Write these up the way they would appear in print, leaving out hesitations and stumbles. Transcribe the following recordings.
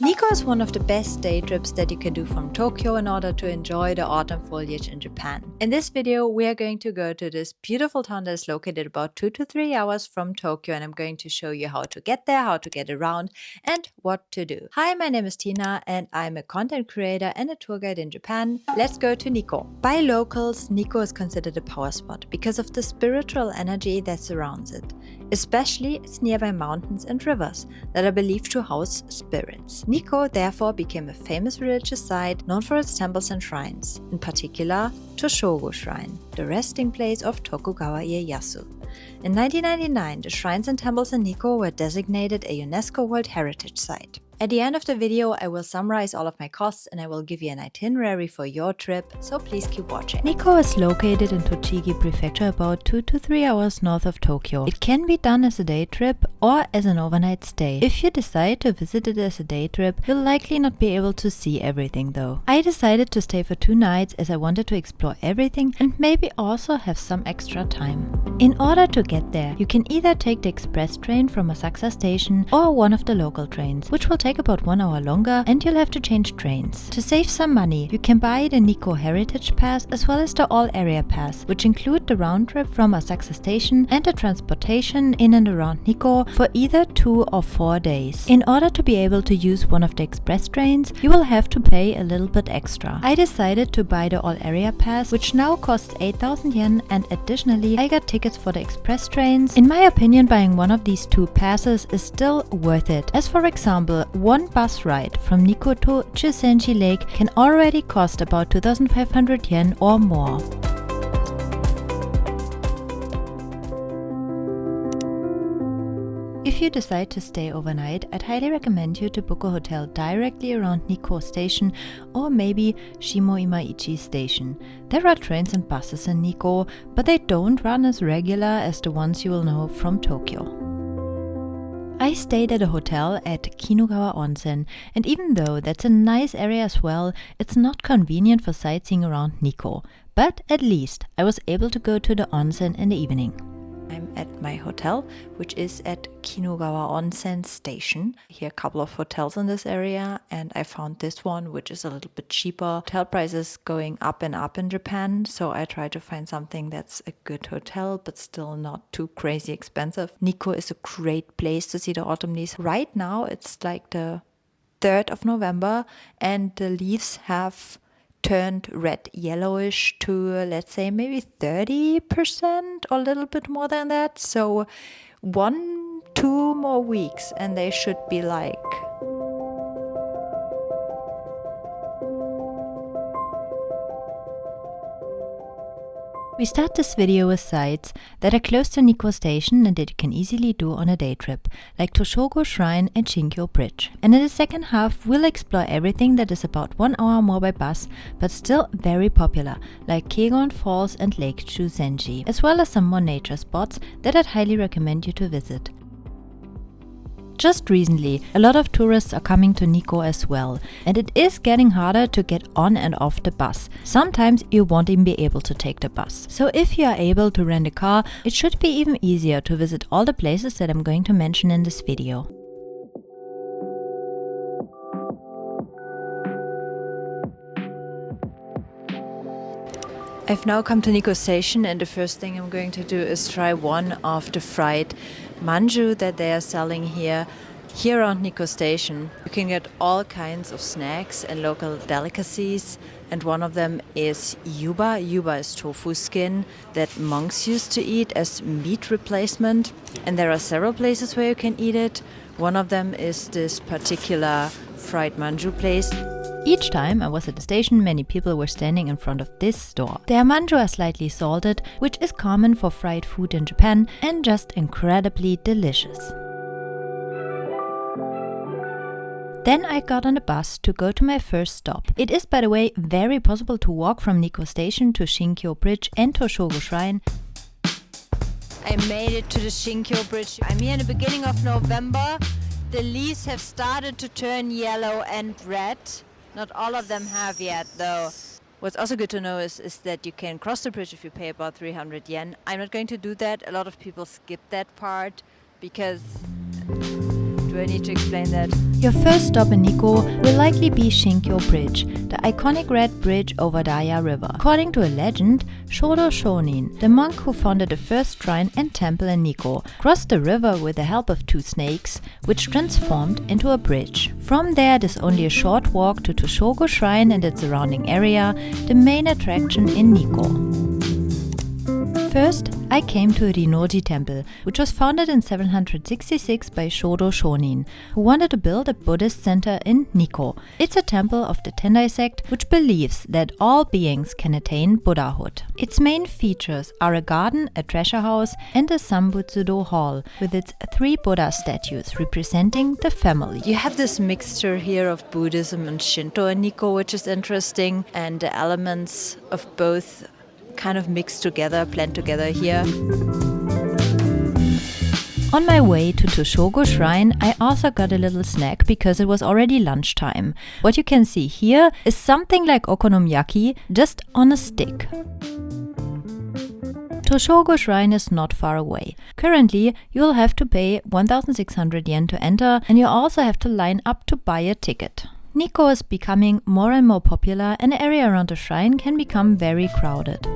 Nikko is one of the best day trips that you can do from Tokyo in order to enjoy the autumn foliage in Japan. In this video, we are going to go to this beautiful town that is located about 2 to 3 hours from Tokyo, and I'm going to show you how to get there, how to get around, and what to do. Hi, my name is Tina, and I'm a content creator and a tour guide in Japan. Let's go to Nikko. By locals, Nikko is considered a power spot because of the spiritual energy that surrounds it. Especially its nearby mountains and rivers that are believed to house spirits. Nikko therefore became a famous religious site known for its temples and shrines, in particular Toshogu Shrine, the resting place of Tokugawa Ieyasu. In 1999, the shrines and temples in Nikko were designated a UNESCO World Heritage Site. At the end of the video, I will summarize all of my costs and I will give you an itinerary for your trip, so please keep watching. Nikko is located in Tochigi Prefecture, about 2 to 3 hours north of Tokyo. It can be done as a day trip or as an overnight stay. If you decide to visit it as a day trip, you'll likely not be able to see everything though. I decided to stay for 2 nights as I wanted to explore everything and maybe also have some extra time. In order to get there, you can either take the express train from Asakusa Station or one of the local trains, which will take about 1 hour longer and you'll have to change trains. To save some money, you can buy the Nikko Heritage Pass as well as the All Area Pass, which include the round trip from Asakusa Station and the transportation in and around Nikko for either 2 or 4 days. In order to be able to use one of the express trains, you will have to pay a little bit extra. I decided to buy the All Area Pass, which now costs 8,000 yen, and additionally I got tickets for the express trains. In my opinion, buying one of these 2 passes is still worth it, as for example, one bus ride from Nikko to Chuzenji Lake can already cost about 2,500 yen or more. If you decide to stay overnight, I'd highly recommend you to book a hotel directly around Nikko Station or maybe Shimoimaichi Station. There are trains and buses in Nikko, but they don't run as regular as the ones you will know from Tokyo. I stayed at a hotel at Kinugawa Onsen, and even though that's a nice area as well, it's not convenient for sightseeing around Nikko. But at least I was able to go to the onsen in the evening. I'm at my hotel, which is at Kinugawa Onsen Station. Here are a couple of hotels in this area, and I found this one, which is a little bit cheaper. Hotel prices going up and up in Japan, so I try to find something that's a good hotel, but still not too crazy expensive. Nikko is a great place to see the autumn leaves. Right now, it's like the 3rd of November, and the leaves have turned red yellowish to, let's say, maybe 30% or a little bit more than that. So 1-2 more weeks and they should be like We start this video with sites that are close to Nikko Station and that you can easily do on a day trip, like Toshogu Shrine and Shinkyo Bridge. And in the second half, we'll explore everything that is about 1 hour more by bus, but still very popular, like Kegon Falls and Lake Chuzenji, as well as some more nature spots that I'd highly recommend you to visit. Just recently, a lot of tourists are coming to Nikko as well, and it is getting harder to get on and off the bus. Sometimes you won't even be able to take the bus. So if you are able to rent a car, it should be even easier to visit all the places that I'm going to mention in this video. I've now come to Nikko Station, and the first thing I'm going to do is try one of the fried manju that they are selling here around Nikko Station. You can get all kinds of snacks and local delicacies, and one of them is yuba. Yuba is tofu skin that monks used to eat as meat replacement, and there are several places where you can eat it. One of them is this particular fried manju place. Each time I was at the station, many people were standing in front of this store. Their manju are slightly salted, which is common for fried food in Japan, and just incredibly delicious. Then I got on a bus to go to my first stop. It is, by the way, very possible to walk from Nikko Station to Shinkyo Bridge and Toshogu Shrine. I made it to the Shinkyo Bridge. I'm here in the beginning of November. The leaves have started to turn yellow and red. Not all of them have yet, though. What's also good to know is that you can cross the bridge if you pay about 300 yen. I'm not going to do that. A lot of people skip that part because... Do Do I need to explain that? Your first stop in Nikko will likely be Shinkyo Bridge, the iconic red bridge over Daya River. According to a legend, Shodo Shonin, the monk who founded the first shrine and temple in Nikko, crossed the river with the help of two snakes, which transformed into a bridge. From there, it is only a short walk to Toshogu Shrine and its surrounding area, the main attraction in Nikko. First, I came to a Rinnoji temple, which was founded in 766 by Shodo Shonin, who wanted to build a Buddhist center in Nikko. It's a temple of the Tendai sect, which believes that all beings can attain Buddhahood. Its main features are a garden, a treasure house, and a Sambutsudo hall, with its 3 Buddha statues representing the family. You have this mixture here of Buddhism and Shinto in Nikko, which is interesting, and the elements of both kind of mixed together, blend together here. On my way to Toshogu Shrine, I also got a little snack because it was already lunchtime. What you can see here is something like okonomiyaki, just on a stick. Toshogu Shrine is not far away. Currently, you will have to pay 1,600 yen to enter, and you also have to line up to buy a ticket. Nikko is becoming more and more popular, and the area around the shrine can become very crowded.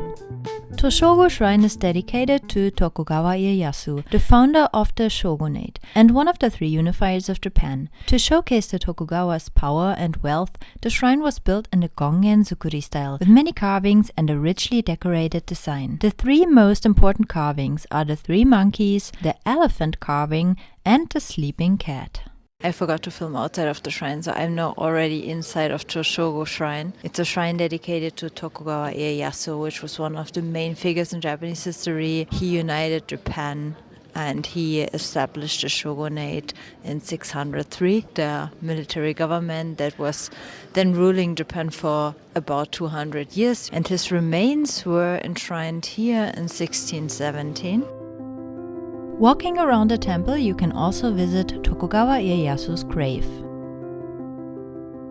Toshogu Shrine is dedicated to Tokugawa Ieyasu, the founder of the shogunate, and one of the 3 unifiers of Japan. To showcase the Tokugawa's power and wealth, the shrine was built in the Gongen Zukuri style, with many carvings and a richly decorated design. The 3 most important carvings are the 3 monkeys, the elephant carving, and the sleeping cat. I forgot to film outside of the shrine, so I'm now already inside of Toshogu Shrine. It's a shrine dedicated to Tokugawa Ieyasu, which was one of the main figures in Japanese history. He united Japan and he established the shogunate in 603, the military government that was then ruling Japan for about 200 years. And his remains were enshrined here in 1617. Walking around the temple, you can also visit Tokugawa Ieyasu's grave.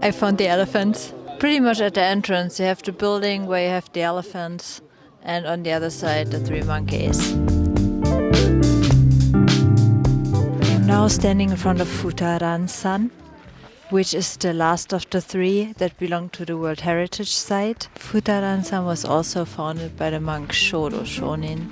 I found the elephants. Pretty much at the entrance, you have the building where you have the elephants, and on the other side, the 3 monkeys. I'm now standing in front of Futarasan, which is the last of the 3 that belong to the World Heritage Site. Futarasan was also founded by the monk Shodo Shonin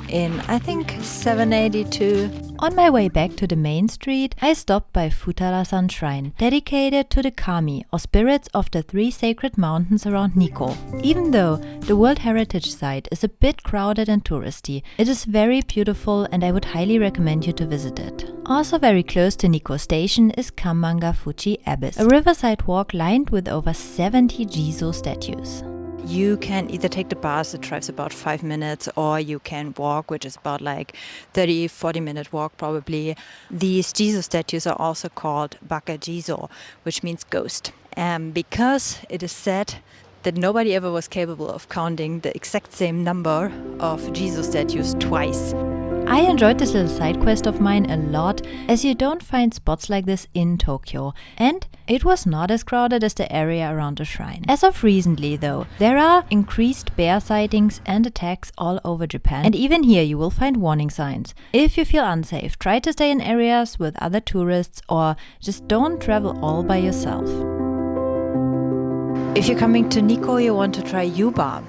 in, I think, 782. On my way back to the main street, I stopped by Futarasan Shrine, dedicated to the kami, or spirits of the 3 sacred mountains around Nikko. Even though the World Heritage Site is a bit crowded and touristy, it is very beautiful and I would highly recommend you to visit it. Also very close to Nikko Station is Kanmangafuchi Abyss, a riverside walk lined with over 70 Jizo statues. You can either take the bus, it drives about 5 minutes, or you can walk, which is about like 30-40 minute walk probably. These Jizo statues are also called Baka Jizo, which means ghost. Because it is said that nobody ever was capable of counting the exact same number of Jizo statues twice. I enjoyed this little side quest of mine a lot, as you don't find spots like this in Tokyo, and it was not as crowded as the area around the shrine. As of recently though, there are increased bear sightings and attacks all over Japan, and even here you will find warning signs. If you feel unsafe, try to stay in areas with other tourists or just don't travel all by yourself. If you're coming to Nikko, you want to try yuba.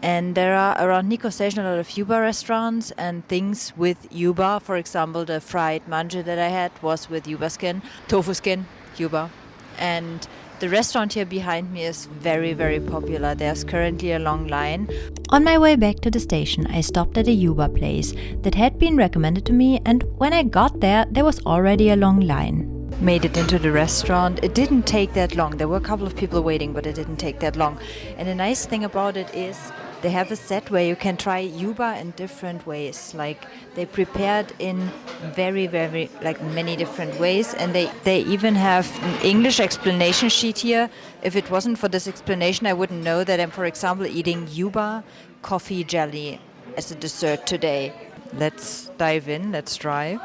And there are around Nikko Station a lot of yuba restaurants and things with yuba. For example, the fried manju that I had was with yuba skin, tofu skin, yuba. And the restaurant here behind me is very, very popular. There's currently a long line. On my way back to the station, I stopped at a yuba place that had been recommended to me, and when I got there, there was already a long line. Made it into the restaurant. It didn't take that long. There were a couple of people waiting, but it didn't take that long. And the nice thing about it is they have a set where you can try yuba in different ways. Like they prepared in very, very like many different ways, and they even have an English explanation sheet here. If it wasn't for this explanation, I wouldn't know that I'm, for example, eating yuba coffee jelly as a dessert today. Let's dive in. Let's try.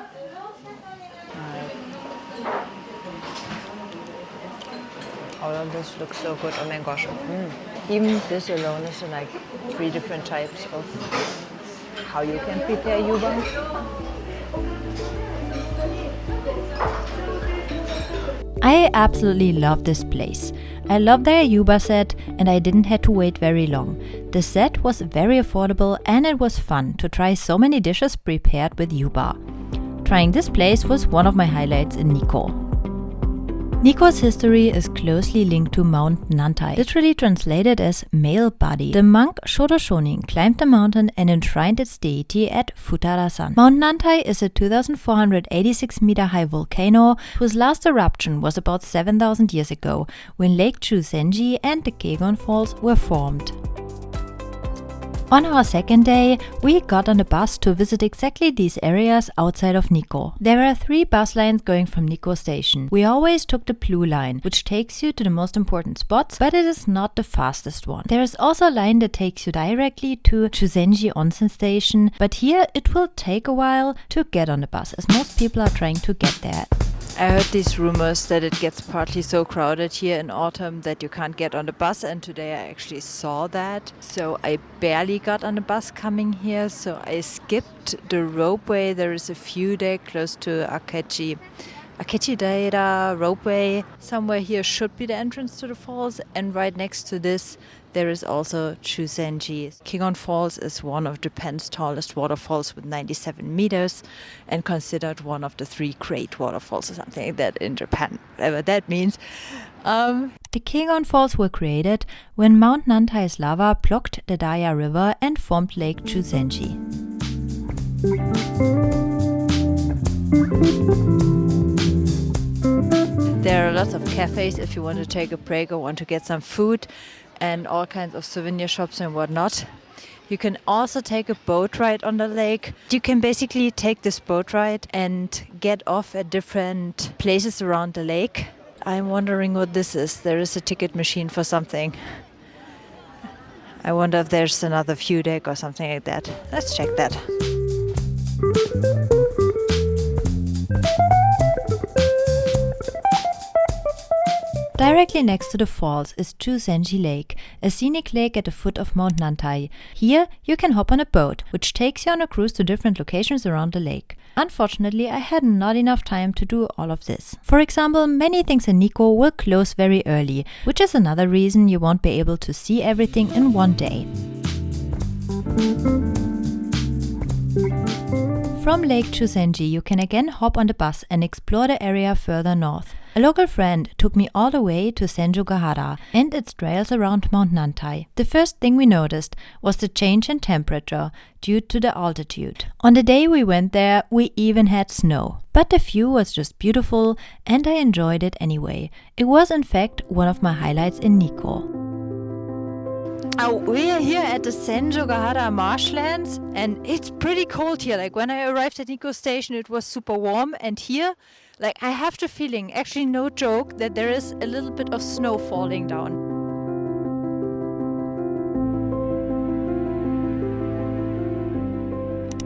Oh, this looks so good. Oh my gosh. Even this alone is like 3 different types of how you can prepare yuba. I absolutely love this place. I love their yuba set and I didn't have to wait very long. The set was very affordable and it was fun to try so many dishes prepared with yuba. Trying this place was one of my highlights in Nikko. Nikko's history is closely linked to Mount Nantai, literally translated as male body. The monk Shodo Shonin climbed the mountain and enshrined its deity at Futarasan. Mount Nantai is a 2,486 meter high volcano whose last eruption was about 7,000 years ago, when Lake Chuzenji and the Kegon Falls were formed. On our second day, we got on a bus to visit exactly these areas outside of Nikko. There are 3 bus lines going from Nikko station. We always took the blue line, which takes you to the most important spots, but it is not the fastest one. There is also a line that takes you directly to Chuzenji Onsen station, but here it will take a while to get on the bus, as most people are trying to get there. I heard these rumors that it gets partly so crowded here in autumn that you can't get on the bus, and today I actually saw that. So I barely got on the bus coming here, so I skipped the ropeway. There is a view there close to Akechi Daira ropeway. Somewhere here should be the entrance to the falls, and right next to this there is also Chuzenji. Kegon Falls is one of Japan's tallest waterfalls with 97 meters and considered one of the 3 great waterfalls or something like that in Japan, whatever that means. The Kegon Falls were created when Mount Nantai's lava blocked the Daya River and formed Lake Chuzenji. There are lots of cafes if you want to take a break or want to get some food, and all kinds of souvenir shops and whatnot. You can also take a boat ride on the lake. You can basically take this boat ride and get off at different places around the lake. I'm wondering what this is. There is a ticket machine for something. I wonder if there's another view deck or something like that. Let's check that. Directly next to the falls is Chuzenji Lake, a scenic lake at the foot of Mount Nantai. Here you can hop on a boat, which takes you on a cruise to different locations around the lake. Unfortunately, I had not enough time to do all of this. For example, many things in Nikko will close very early, which is another reason you won't be able to see everything in one day. From Lake Chuzenji, you can again hop on the bus and explore the area further north. A local friend took me all the way to Senjogahara and its trails around Mount Nantai. The first thing we noticed was the change in temperature due to the altitude. On the day we went there, we even had snow. But the view was just beautiful and I enjoyed it anyway. It was in fact one of my highlights in Nikko. We are here at the Senjogahara marshlands and it's pretty cold here. Like when I arrived at Nikko station it was super warm, and here I have the feeling, actually no joke, that there is a little bit of snow falling down.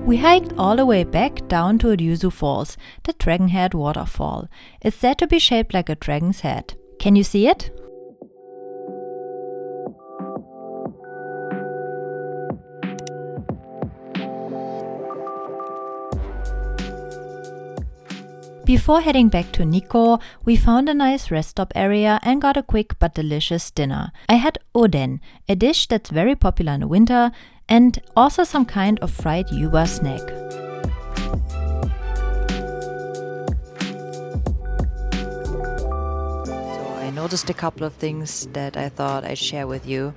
We hiked all the way back down to Ryuzu Falls, the dragon head waterfall. It's said to be shaped like a dragon's head. Can you see it? Before heading back to Nikko, we found a nice rest stop area and got a quick but delicious dinner. I had oden, a dish that's very popular in the winter, and also some kind of fried yuba snack. So I noticed a couple of things that I thought I'd share with you.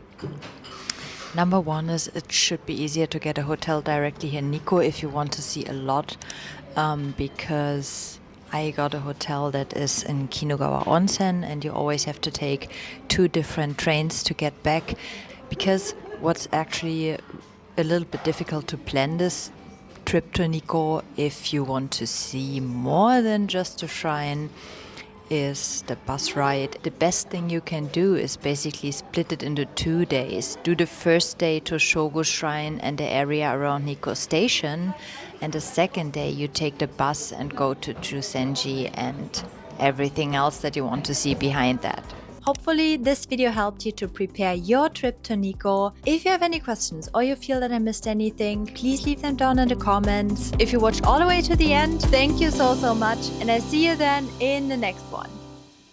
Number one is it should be easier to get a hotel directly here in Nikko if you want to see a lot, because I got a hotel that is in Kinugawa Onsen and you always have to take 2 different trains to get back, because what's actually a little bit difficult to plan this trip to Nikko if you want to see more than just a shrine is the bus ride. The best thing you can do is basically split it into 2 days. Do the first day to Toshogu Shrine and the area around Nikko station, and the second day you take the bus and go to Chuzenji and everything else that you want to see behind that. Hopefully this video helped you to prepare your trip to Nikko. If you have any questions or you feel that I missed anything, please leave them down in the comments. If you watched all the way to the end, thank you so much, and I see you then in the next one.